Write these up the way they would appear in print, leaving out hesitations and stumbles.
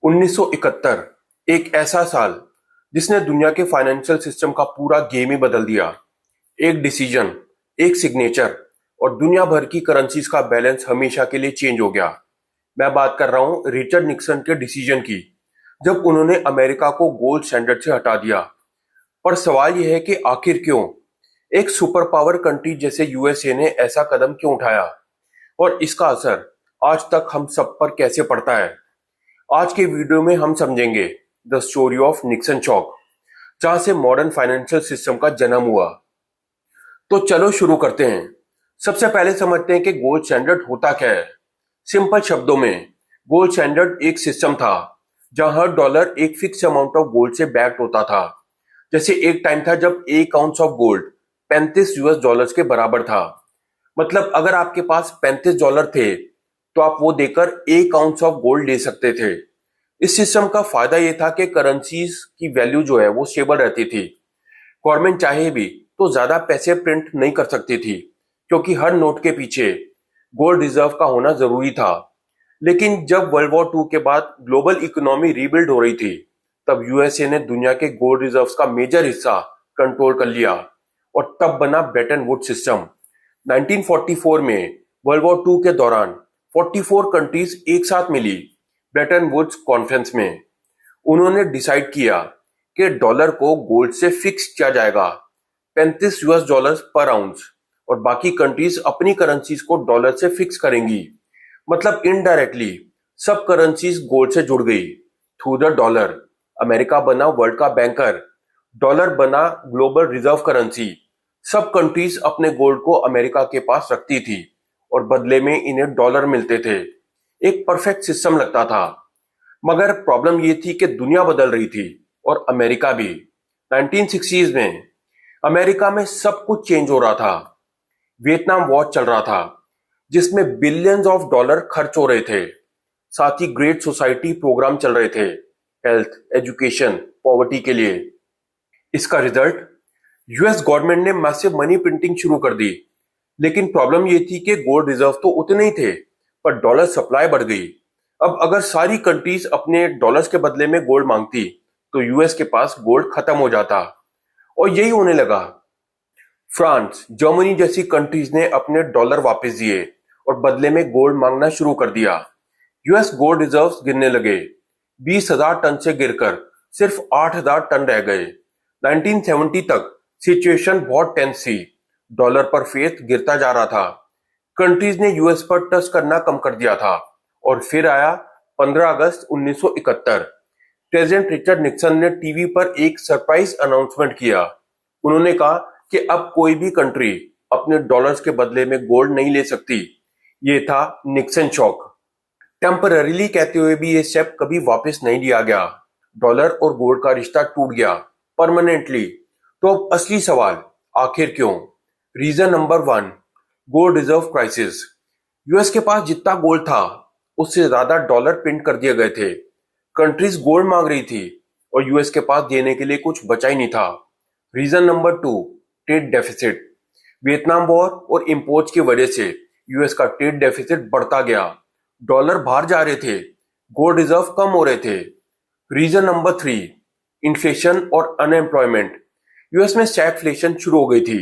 1971 एक ऐसा साल जिसने दुनिया के फाइनेंशियल सिस्टम का पूरा गेम ही बदल दिया। एक डिसीजन, एक सिग्नेचर और दुनिया भर की करेंसीज का बैलेंस हमेशा के लिए चेंज हो गया। मैं बात कर रहा हूं रिचर्ड निक्सन के डिसीजन की, जब उन्होंने अमेरिका को गोल्ड स्टैंडर्ड से हटा दिया। पर सवाल यह है कि आखिर क्यों? एक सुपर पावर कंट्री जैसे यूएसए ने ऐसा कदम क्यों उठाया और इसका असर आज तक हम सब पर कैसे पड़ता है? आज के वीडियो में हम समझेंगे द स्टोरी ऑफ निक्सन चौक, जहां से मॉडर्न फाइनेंशियल सिस्टम का जन्म हुआ। तो चलो शुरू करते हैं। सबसे पहले समझते हैं कि गोल्ड स्टैंडर्ड होता क्या है। सिंपल शब्दों में, गोल्ड स्टैंडर्ड एक सिस्टम था जहां हर डॉलर एक फिक्स अमाउंट ऑफ गोल्ड से बैक्ड होता था। जैसे एक टाइम था जब एक ounce of gold 35 US dollars के बराबर था। मतलब अगर आपके पास 35 डॉलर थे तो आप वो देकर एक आउंस ऑफ गोल्ड ले सकते थे। इस सिस्टम का फायदा ये था कि करेंसीज की वैल्यू जो है वो स्टेबल रहती थी। गवर्नमेंट चाहे भी तो ज्यादा पैसे प्रिंट नहीं कर सकती थी, क्योंकि हर नोट के पीछे गोल्ड रिजर्व का होना जरूरी था। लेकिन जब वर्ल्ड वॉर 2 के बाद ग्लोबल इकोनॉमी रीबिल्ड हो रही थी, तब यूएसए ने दुनिया के गोल्ड रिजर्व्स का मेजर हिस्सा कंट्रोल कर लिया और तब बना ब्रेटन वुड्स सिस्टम। 1944 में वर्ल्ड वॉर 2 के दौरान 44 कंट्रीज एक साथ मिली ब्रेटन वुड्स कॉन्फ्रेंस में। उन्होंने डिसाइड किया कि डॉलर को गोल्ड से फिक्स किया जाएगा, 35 यूएस डॉलर्स पर आउंस, और बाकी कंट्रीज अपनी करेंसीज को डॉलर से फिक्स करेंगी। मतलब इनडायरेक्टली सब करेंसीज गोल्ड से जुड़ गई थ्रू द डॉलर। अमेरिका बना वर्ल्ड का बैंकर, डॉलर बना ग्लोबल रिजर्व करेंसी। सब कंट्रीज अपने गोल्ड को अमेरिका के पास रखती थी और बदले में इन्हें डॉलर मिलते थे। एक परफेक्ट सिस्टम लगता था। मगर प्रॉब्लम ये थी कि दुनिया बदल रही थी और अमेरिका भी। 1960s में अमेरिका में सब कुछ चेंज हो रहा था। वियतनाम वॉर चल रहा था, जिसमें बिलियंस ऑफ डॉलर खर्च हो रहे थे। साथ ही ग्रेट सोसाइटी प्रोग्राम चल रहे थे, हेल्थ, एजुकेशन, पॉवर्टी के लिए। इसका रिजल्ट, यूएस गवर्नमेंट ने मैसिव मनी प्रिंटिंग शुरू कर दी। लेकिन प्रॉब्लम ये थी कि गोल्ड रिजर्व तो उतने ही थे, पर डॉलर सप्लाई बढ़ गई। अब अगर सारी कंट्रीज अपने डॉलर्स के बदले में गोल्ड मांगती तो यूएस के पास गोल्ड खत्म हो जाता, और यही होने लगा। फ्रांस, जर्मनी जैसी कंट्रीज ने अपने डॉलर वापस दिए और बदले में गोल्ड मांगना शुरू कर दिया। यूएस गोल्ड रिजर्व्स गिरने लगे। 20,000 टन से गिरकर सिर्फ 8,000 टन रह गए। 1970 तक सिचुएशन बहुत टेंस थी। डॉलर पर फेथ गिरता जा रहा था। कंट्रीज ने यूएस पर ट्रस्ट करना कम कर दिया था। और फिर आया 15 अगस्त 1971। प्रेसिडेंट रिचर्ड निक्सन ने टीवी पर एक सरप्राइज अनाउंसमेंट किया। उन्होंने कहा कि अब कोई भी कंट्री अपने डॉलर्स के बदले में गोल्ड नहीं ले सकती। ये था निक्सन शॉक। टेम्पररीली कहते हुए भी ये स्टेप कभी वापस नहीं लिया गया। डॉलर और गोल्ड का रिश्ता टूट गया परमानेंटली। तो अब असली सवाल, आखिर क्यों? Reason number 1, gold reserve crisis. US के पास जितना गोल्ड था उससे ज्यादा डॉलर प्रिंट कर दिए गए थे। कंट्रीज गोल्ड मांग रही थी और यूएस के पास देने के लिए कुछ बचा ही नहीं था। Reason number 2, trade deficit. Vietnam war और इंपोर्ट्स की वजह से यूएस का ट्रेड डेफिसिट बढ़ता गया। डॉलर बाहर जा रहे थे, गोल्ड रिजर्व कम हो रहे थे। रीजन नंबर 3, इन्फ्लेशन और अनएम्प्लॉयमेंट। यूएस में स्टैगफ्लेशन शुरू हो गई थी।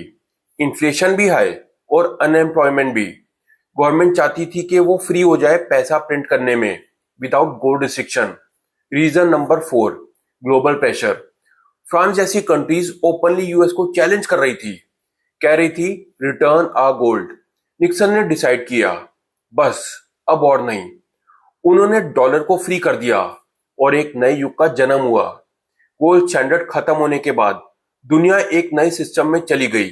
इन्फ्लेशन भी हाई और अनएम्प्लॉयमेंट भी। गवर्नमेंट चाहती थी कि वो फ्री हो जाए पैसा प्रिंट करने में without gold restriction. Reason number 4, global pressure. France जैसी कंट्रीज ओपनली यूएस को चैलेंज कर रही थी, कह रही थी रिटर्न आ गोल्ड। निक्सन ने डिसाइड किया, बस अब और नहीं। उन्होंने डॉलर को फ्री कर दिया और एक नए युग का जन्म हुआ। गोल्ड स्टैंडर्ड खत्म होने के बाद दुनिया एक नए सिस्टम में चली गई,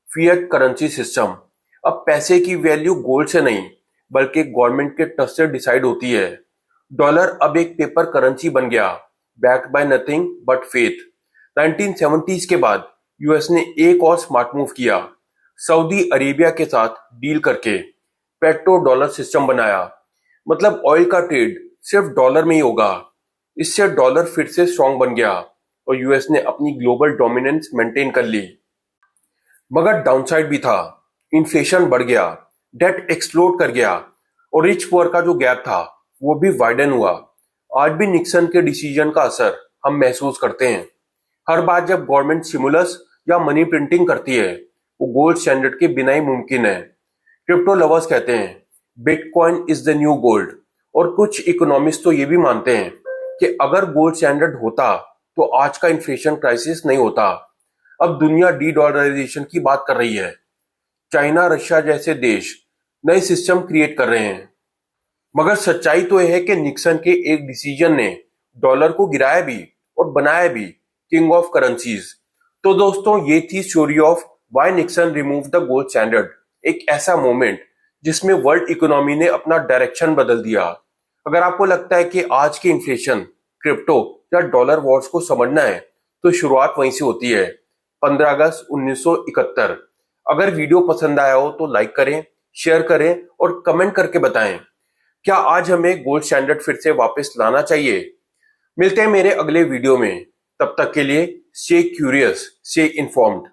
फिएट करेंसी सिस्टम। अब पैसे की वैल्यू गोल्ड से नहीं बल्कि गवर्नमेंट के ट्रस्ट से डिसाइड होती है। डॉलर अब एक पेपर करेंसी बन गया, backed by nothing but faith. 1970s के बाद यूएस ने एक और स्मार्ट मूव किया। सऊदी अरेबिया के साथ डील करके पेट्रो डॉलर सिस्टम बनाया। मतलब ऑयल का ट्रेड सिर्फ डॉलर में ही होगा। इससे डॉलर फिर से स्ट्रांग बन गया और यूएस ने अपनी ग्लोबल डोमिनेंस मेंटेन कर ली। मगर डाउनसाइड भी था। इन्फ्लेशन बढ़ गया, डेट एक्सप्लोड कर गया और रिच पुअर का जो गैप था वो भी वाइडन हुआ। आज भी निक्सन के डिसीजन का असर हम महसूस करते हैं। हर बार जब गवर्नमेंट स्टिमुलस या मनी प्रिंटिंग करती है, वो गोल्ड स्टैंडर्ड के बिना ही मुमकिन है। क्रिप्टो लवर्स कहते हैं bitcoin is the new gold, और कुछ इकोनॉमिस्ट तो ये भी मानते हैं कि अगर गोल्ड स्टैंडर्ड होता तो आज का इन्फ्लेशन क्राइसिस नहीं होता। अब दुनिया डी डॉलराइजेशन की बात कर रही है। चाइना, रशिया जैसे देश नए सिस्टम क्रिएट कर रहे हैं। मगर सच्चाई तो यह है कि निक्सन के एक डिसीजन ने डॉलर को गिराया भी और बनाया भी किंग ऑफ करेंसीज। तो दोस्तों, ये थी story of why Nixon remove the gold standard, एक ऐसा मोमेंट जिसमें वर्ल्ड इकोनॉमी ने अपना डायरेक्शन बदल दिया। अगर आपको लगता है कि आज की इन्फ्लेशन, क्रिप्टो या डॉलर वॉर्स को समझना है, तो शुरुआत वहीं से होती है, 15 अगस्त 1971। अगर वीडियो पसंद आया हो तो लाइक करें, शेयर करें और कमेंट करके बताएं, क्या आज हमें गोल्ड स्टैंडर्ड फिर से वापस लाना चाहिए? मिलते हैं मेरे अगले वीडियो में। तब तक के लिए स्टे क्यूरियस, स्टे इन्फॉर्म्ड।